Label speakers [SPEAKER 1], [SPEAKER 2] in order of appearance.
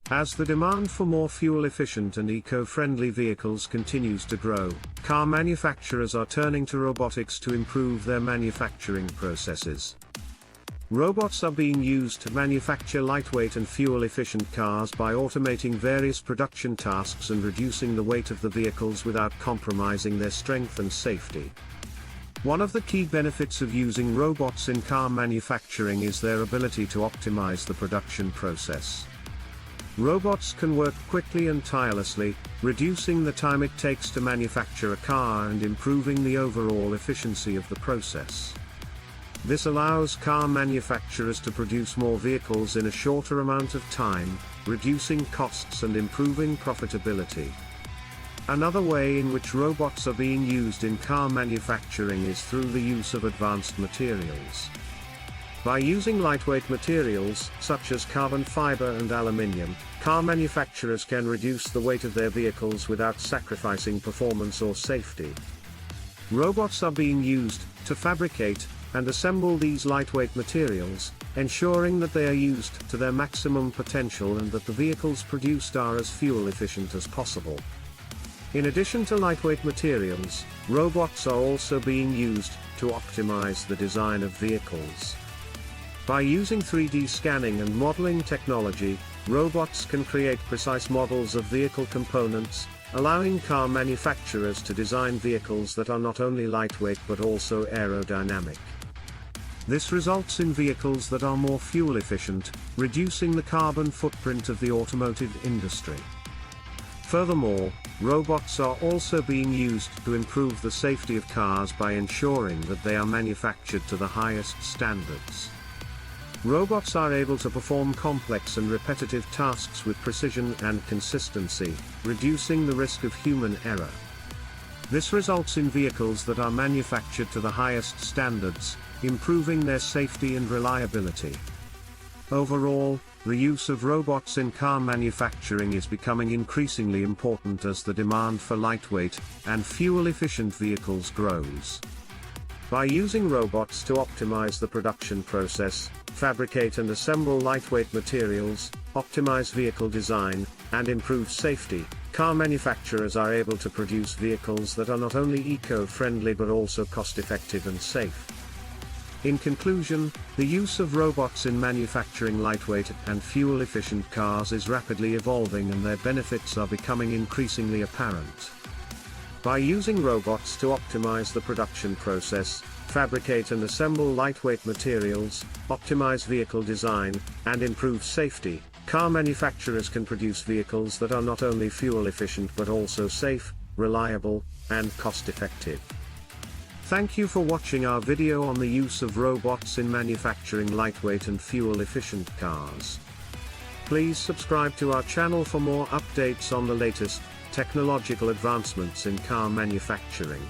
[SPEAKER 1] As the demand for more fuel-efficient and eco-friendly vehicles continues to grow, car manufacturers are turning to robotics to improve their manufacturing processes. Robots are being used to manufacture lightweight and fuel-efficient cars by automating various production tasks and reducing the weight of the vehicles without compromising their strength and safety. One of the key benefits of using robots in car manufacturing is their ability to optimize the production process. Robots can work quickly and tirelessly, reducing the time it takes to manufacture a car and improving the overall efficiency of the process. This allows car manufacturers to produce more vehicles in a shorter amount of time, reducing costs and improving profitability. Another way in which robots are being used in car manufacturing is through the use of advanced materials. By using lightweight materials, such as carbon fiber and aluminium, car manufacturers can reduce the weight of their vehicles without sacrificing performance or safety. Robots are being used to fabricate and assemble these lightweight materials, ensuring that they are used to their maximum potential and that the vehicles produced are as fuel efficient as possible. In addition to lightweight materials, robots are also being used to optimize the design of vehicles. By using 3D scanning and modeling technology, robots can create precise models of vehicle components, allowing car manufacturers to design vehicles that are not only lightweight but also aerodynamic. This results in vehicles that are more fuel efficient, reducing the carbon footprint of the automotive industry. Furthermore, robots are also being used to improve the safety of cars by ensuring that they are manufactured to the highest standards. Robots are able to perform complex and repetitive tasks with precision and consistency, reducing the risk of human error. This results in vehicles that are manufactured to the highest standards, improving their safety and reliability. Overall, the use of robots in car manufacturing is becoming increasingly important as the demand for lightweight and fuel-efficient vehicles grows. By using robots to optimize the production process, fabricate and assemble lightweight materials, optimize vehicle design, and improve safety, car manufacturers are able to produce vehicles that are not only eco-friendly but also cost-effective and safe. In conclusion, the use of robots in manufacturing lightweight and fuel-efficient cars is rapidly evolving and their benefits are becoming increasingly apparent. By using robots to optimize the production process, fabricate and assemble lightweight materials, optimize vehicle design, and improve safety, car manufacturers can produce vehicles that are not only fuel efficient but also safe, reliable, and cost-effective. Thank you for watching our video on the use of robots in manufacturing lightweight and fuel-efficient cars. Please subscribe to our channel for more updates on the latest technological advancements in car manufacturing.